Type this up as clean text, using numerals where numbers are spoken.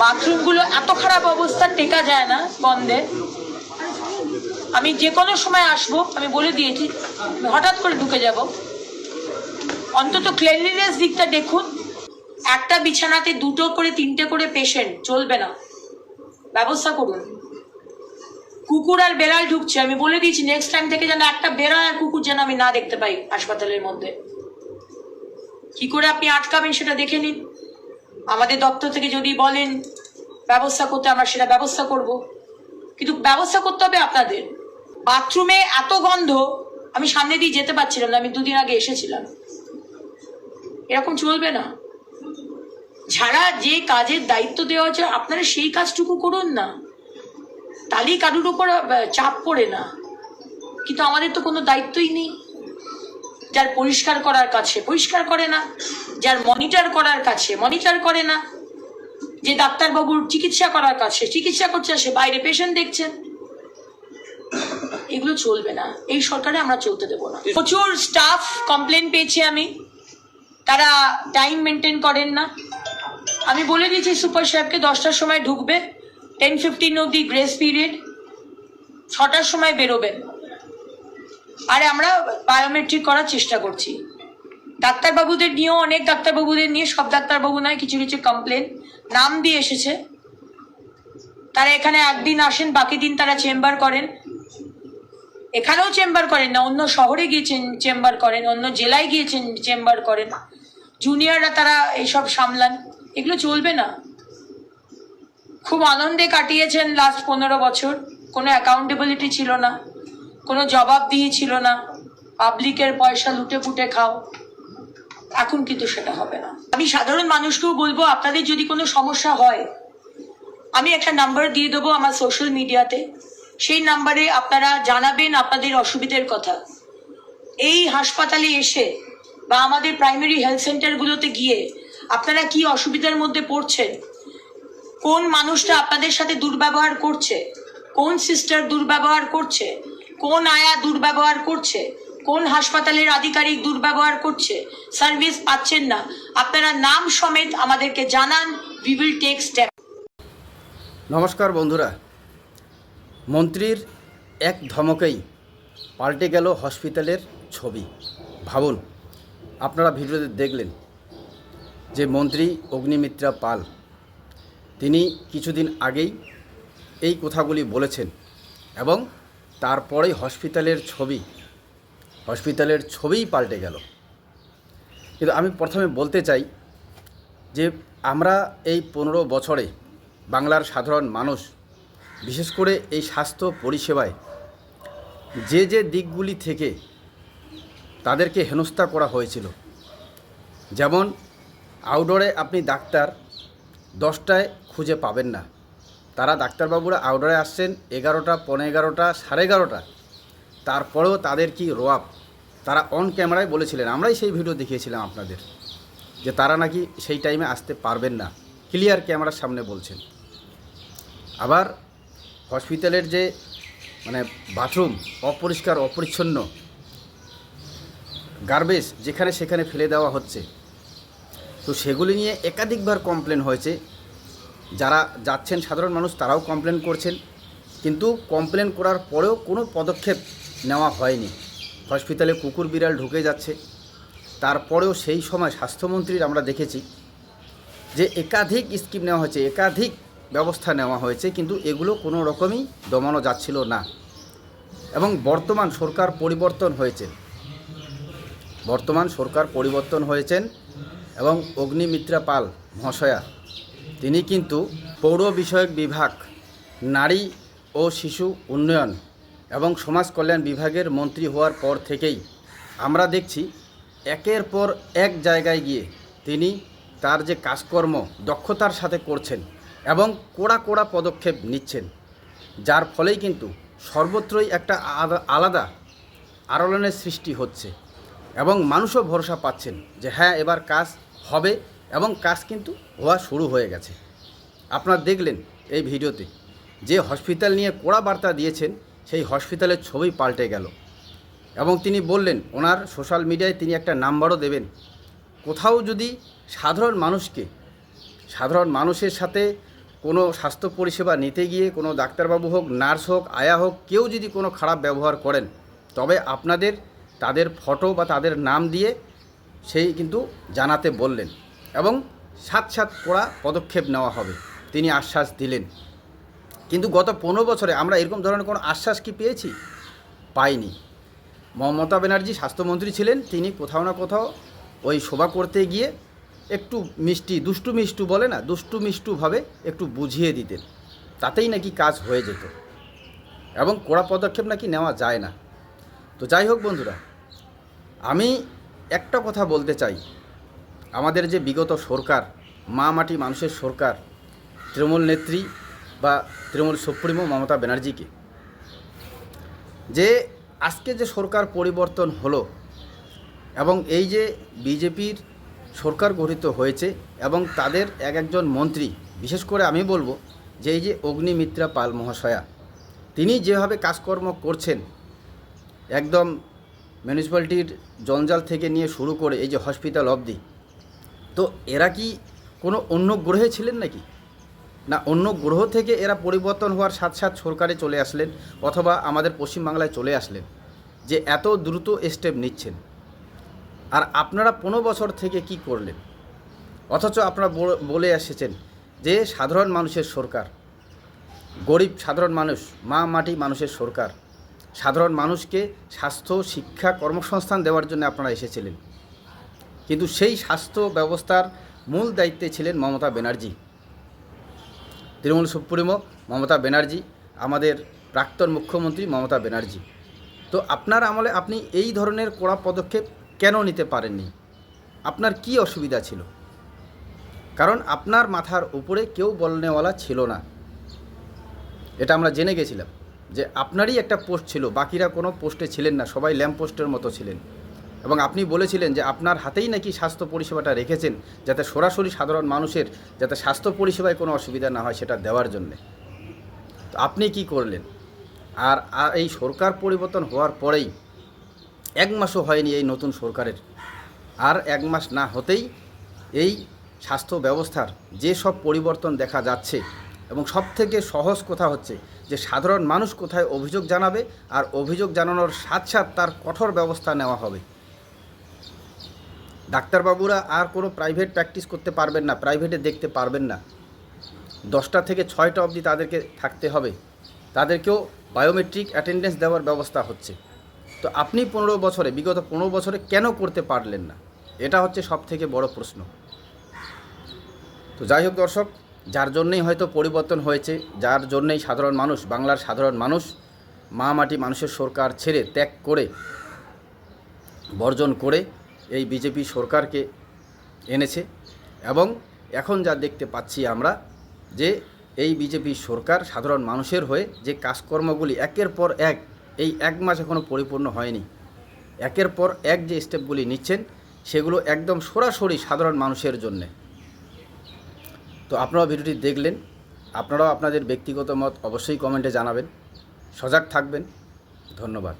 বাথরুমগুলো এত খারাপ অবস্থা, টেকা যায় না গন্ধে। আমি যে কোনো সময় আসবো, আমি বলে দিয়েছি, হঠাৎ করে ঢুকে যাব। অন্তত ক্লিনলিনেস দিকটা দেখুন। একটা বিছানাতে 2টো করে 3টে করে পেশেন্ট, চলবে না, ব্যবস্থা করুন। কুকুর আর বেড়াল ঢুকছে, আমি বলে দিয়েছি নেক্সট টাইম থেকে যেন একটা বেড়াল আর কুকুর যেন আমি না দেখতে পাই হাসপাতালের মধ্যে। কি করে আপনি আটকাবেন সেটা দেখে নিন। আমাদের দপ্তর থেকে যদি বলেন ব্যবস্থা করতে, আমরা সেটা ব্যবস্থা করব, কিন্তু ব্যবস্থা করতে হবে আপনাদের। বাথরুমে এত গন্ধ, আমি সামনে দিয়ে যেতে পারছিলাম না, আমি 2 দিন আগে এসেছিলাম। এরকম চলবে না। যারা যে কাজের দায়িত্ব দেওয়া হচ্ছে আপনারা সেই কাজটুকু করুন না, তাহলেই কারুর উপর চাপ পড়ে না। কিন্তু আমাদের তো কোনো দায়িত্বই নেই। যার পরিষ্কার করার কাছে পরিষ্কার করে না, যার মনিটর করার কাছে মনিটর করে না, যে ডাক্তারবাবুর চিকিৎসা করার কাছে চিকিৎসা করছে, সে বাইরে পেশেন্ট দেখছেন। এগুলো চলবে না, এই সরকারে আমরা চলতে দেবো না। প্রচুর স্টাফ কমপ্লেন পেয়েছি আমি, তারা টাইম মেনটেন করেন না। আমি বলে দিয়েছি সুপার সাহেবকে 10টার সময় ঢুকবে, 10:15 অব্দি গ্রেস পিরিয়ড, 6টার সময় বেরোবেন। আর আমরা বায়োমেট্রিক করার চেষ্টা করছি। ডাক্তারবাবুদের নিয়েও, অনেক ডাক্তারবাবুদের নিয়ে, সব ডাক্তারবাবু নয়, কিছু কিছু কমপ্লেন নাম দিয়ে এসেছে। তারা এখানে একদিন আসেন, বাকি দিন তারা চেম্বার করেন। এখানেও চেম্বার করেন না, অন্য শহরে গিয়ে চেম্বার করেন, অন্য জেলায় গিয়ে চেম্বার করেন। জুনিয়ররা তারা এইসব সামলান। এগুলো চলবে না। খুব আনন্দে কাটিয়েছেন লাস্ট 15 বছর, কোনো অ্যাকাউন্টেবিলিটি ছিল না, কোনো জবাবদিহি ছিল না, পাবলিকের পয়সা লুটে পুটে খাও। এখন কিন্তু সেটা হবে না। আমি সাধারণ মানুষকেও বলবো, আপনাদের যদি কোনো সমস্যা হয়, আমি একটা নাম্বার দিয়ে দেবো আমার সোশ্যাল মিডিয়াতে, সেই নাম্বারে আপনারা জানাবেন আপনাদের অসুবিধার কথা। এই হাসপাতালে এসে বা আমাদের প্রাইমারি হেলথ সেন্টারগুলোতে গিয়ে আপনারা কি অসুবিধার মধ্যে পড়ছেন, কোন মানুষটা আপনাদের সাথে দুর্ব্যবহার করছে, কোন সিস্টার দুর্ব্যবহার করছে, কোন আয়া দুর্ব্যবহার করছে, কোন হাসপাতালের আধিকারিক দুর্ব্যবহার করছে, সার্ভিস পাচ্ছেন না, আপনারা নাম সমেত আমাদেরকে জানান। We will take step. নমস্কার বন্ধুরা, মন্ত্রীর এক ধমকেই পাল্টে গেল হসপিটালের ছবি। ভাবুন, আপনারা ভিডিওতে দেখলেন যে মন্ত্রী অগ্নিমিত্রা পাল, তিনি কিছুদিন আগেই এই কথাগুলি বলেছেন এবং তারপরেই হসপিটালের ছবিই পাল্টে গেল। কিন্তু আমি প্রথমে বলতে চাই যে আমরা এই 15 বছরে বাংলার সাধারণ মানুষ, বিশেষ করে এই স্বাস্থ্য পরিষেবায় যে যে দিকগুলি থেকে তাদেরকে হেনস্থা করা হয়েছিল, যেমন আউটডোরে আপনি ডাক্তার 10টায় খুঁজে পাবেন না, তারা ডাক্তারবাবুরা আউটডোরে আসছেন 11টা, 11:15, 11:30, তারপরেও তাদের কি রোয়াব, তারা অন ক্যামেরায় বলেছিলেন, আমরাই সেই ভিডিও দেখিয়েছিলাম আপনাদের, যে তারা নাকি সেই টাইমে আসতে পারবেন না, ক্লিয়ার ক্যামেরার সামনে বলছেন। আবার হসপিটালের যে বাথরুম অপরিষ্কার অপরিচ্ছন্ন, গার্বেজ যেখানে সেখানে ফেলে দেওয়া হচ্ছে, তো সেগুলি নিয়ে একাধিকবার কমপ্লেন হয়েছে। যারা যাচ্ছেন সাধারণ মানুষ তারাও কমপ্লেন করছেন, কিন্তু কমপ্লেন করার পরেও কোনো পদক্ষেপ নেওয়া হয়নি। হসপিটালে কুকুর বিড়াল ঢুকে যাচ্ছে, তারপরেও সেই সময় স্বাস্থ্যমন্ত্রীর আমরা দেখেছি যে একাধিক স্কিম নেওয়া হয়েছে, একাধিক ব্যবস্থা নেওয়া হয়েছে, কিন্তু এগুলো কোনো রকমই দমানো যাচ্ছিল না। এবং বর্তমান সরকার পরিবর্তন হয়েছেন এবং অগ্নিমিত্রা পাল মহাশয়া, তিনি কিন্তু পৌর বিষয়ক বিভাগ, নারী ও শিশু উন্নয়ন এবং সমাজ কল্যাণ বিভাগের মন্ত্রী হওয়ার পর থেকেই আমরা দেখছি একের পর এক জায়গায় গিয়ে তিনি তার যে কাজকর্ম দক্ষতার সাথে করছেন এবং কড়া পদক্ষেপ নিচ্ছেন, যার ফলেই কিন্তু সর্বত্রই একটা আলাদা আলোড়নের সৃষ্টি হচ্ছে এবং মানুষও ভরসা পাচ্ছেন যে হ্যাঁ, এবার কাজ হবে এবং কাজ কিন্তু হওয়া শুরু হয়ে গেছে। আপনারা দেখলেন এই ভিডিওতে যে হসপিটাল নিয়ে কড়া বার্তা দিয়েছেন, সেই হসপিটালের ছবি পাল্টে গেল এবং তিনি বললেন ওনার সোশ্যাল মিডিয়ায় তিনি একটা নাম্বারও দেবেন। কোথাও যদি সাধারণ মানুষের সাথে কোনো স্বাস্থ্য পরিষেবা নিতে গিয়ে কোনো ডাক্তারবাবু হোক, নার্স হোক, আয়া হোক, কেউ যদি কোনো খারাপ ব্যবহার করেন, তবে আপনাদের তাদের ফটো বা তাদের নাম দিয়ে সেই কিন্তু জানাতে বললেন এবং সাথ করা পদক্ষেপ নেওয়া হবে তিনি আশ্বাস দিলেন। কিন্তু গত 15 বছরে আমরা এরকম ধরনের কোনো আশ্বাস কি পেয়েছি? পাইনি। মমতা ব্যানার্জি স্বাস্থ্যমন্ত্রী ছিলেন, তিনি কোথাও না কোথাও ওই সভা করতে গিয়ে একটু দুষ্টু মিষ্টু বলে না, দুষ্টু মিষ্টুভাবে একটু বুঝিয়ে দিতেন, তাতেই নাকি কাজ হয়ে যেত এবং কড়া পদক্ষেপ নাকি নেওয়া যায় না। তো যাই হোক বন্ধুরা, আমি একটা কথা বলতে চাই, আমাদের যে বিগত সরকার, মা মাটি মানুষের সরকার, তৃণমূল নেত্রী বা তৃণমূল সুপ্রিমো মমতা ব্যানার্জিকে, যে আজকে যে সরকার পরিবর্তন হলো এবং এই যে বিজেপির সরকার গঠিত হয়েছে এবং তাদের একজন মন্ত্রী, বিশেষ করে আমি বলবো যে এই যে অগ্নিমিত্রা পাল মহাশয়া, তিনি যেভাবে কাজকর্ম করছেন, একদম মিউনিসিপ্যালিটির জঞ্জাল থেকে নিয়ে শুরু করে এই যে হসপিটাল অবধি, তো এরা কি কোনো অন্য গ্রহে ছিলেন নাকি? না অন্য গ্রহ থেকে এরা পরিবর্তন হওয়ার সাথে সাথে সরকারে চলে আসলেন অথবা আমাদের পশ্চিমবাংলায় চলে আসলেন যে এত দ্রুত স্টেপ নিচ্ছেন? আর আপনারা 15 বছর থেকে কি করলেন? অথচ আপনারা বলে এসেছেন যে সাধারণ মানুষের সরকার, গরিব সাধারণ মানুষ, মা মাটি মানুষের সরকার, সাধারণ মানুষকে স্বাস্থ্য, শিক্ষা, কর্মসংস্থান দেওয়ার জন্য আপনারা এসেছিলেন। কিন্তু সেই স্বাস্থ্য ব্যবস্থার মূল দায়িত্বে ছিলেন মমতা ব্যানার্জি, তৃণমূল সুপ্রিমো মমতা ব্যানার্জি, আমাদের প্রাক্তন মুখ্যমন্ত্রী মমতা ব্যানার্জি। তো আপনার আমলে আপনি এই ধরনের কড়া পদক্ষেপ কেন নিতে পারেননি? আপনার কি অসুবিধা ছিল? কারণ আপনার মাথার উপরে কেউ বলনেওয়ালা ছিল না, এটা আমরা জেনে গেছিলাম যে আপনারই একটা পোস্ট ছিল, বাকিরা কোনো পোস্টে ছিলেন না, সবাই ল্যাম্প পোস্টের মতো ছিলেন। এবং আপনি বলেছিলেন যে আপনার হাতেই নাকি স্বাস্থ্য পরিষেবাটা রেখেছেন, যাতে সরাসরি সাধারণ মানুষের যাতে স্বাস্থ্য পরিষেবায় কোনো অসুবিধা না হয় সেটা দেওয়ার জন্যে। তো আপনি কি করলেন? আর এই সরকার পরিবর্তন হওয়ার পরেই 1 মাসও হয়নি এই নতুন সরকারের, আর 1 মাস না হতেই এই স্বাস্থ্য ব্যবস্থার যে সব পরিবর্তন দেখা যাচ্ছে, এবং সবথেকে সহজ কথা হচ্ছে যে সাধারণ মানুষ কোথায় অভিযোগ জানাবে, আর অভিযোগ জানানোর সাথে সাথে তার কঠোর ব্যবস্থা নেওয়া হবে। ডাক্তারবাবুরা আর কোনো প্রাইভেট প্র্যাকটিস করতে পারবেন না, প্রাইভেটে দেখতে পারবেন না, 10টা থেকে 6টা অবধি তাদেরকে থাকতে হবে, তাদেরকেও বায়োমেট্রিক অ্যাটেন্ডেন্স দেওয়ার ব্যবস্থা হচ্ছে। তো আপনি বিগত 15 বছরে কেন করতে পারলেন না? এটা হচ্ছে সবথেকে বড় প্রশ্ন। তো যাই হোক দর্শক, যার জন্যই হয়তো পরিবর্তন হয়েছে, যার জন্যই সাধারণ মানুষ, বাংলার সাধারণ মানুষ মা মাটি মানুষের সরকার ছেড়ে ত্যাগ করে, বর্জন করে এই বিজেপি সরকারকে এনেছে। এবং এখন যা দেখতে পাচ্ছি আমরা যে এই বিজেপি সরকার সাধারণ মানুষের হয়ে যে কাজকর্মগুলি একের পর এক, এই 1 মাস এখনও পরিপূর্ণ হয়নি, একের পর এক যে স্টেপগুলি নিচ্ছেন সেগুলো একদম সরাসরি সাধারণ মানুষের জন্যে। তো আপনারাও ভিডিওটি দেখলেন, আপনারাও আপনাদের ব্যক্তিগত মত অবশ্যই কমেন্টে জানাবেন, সজাগ থাকবেন। ধন্যবাদ।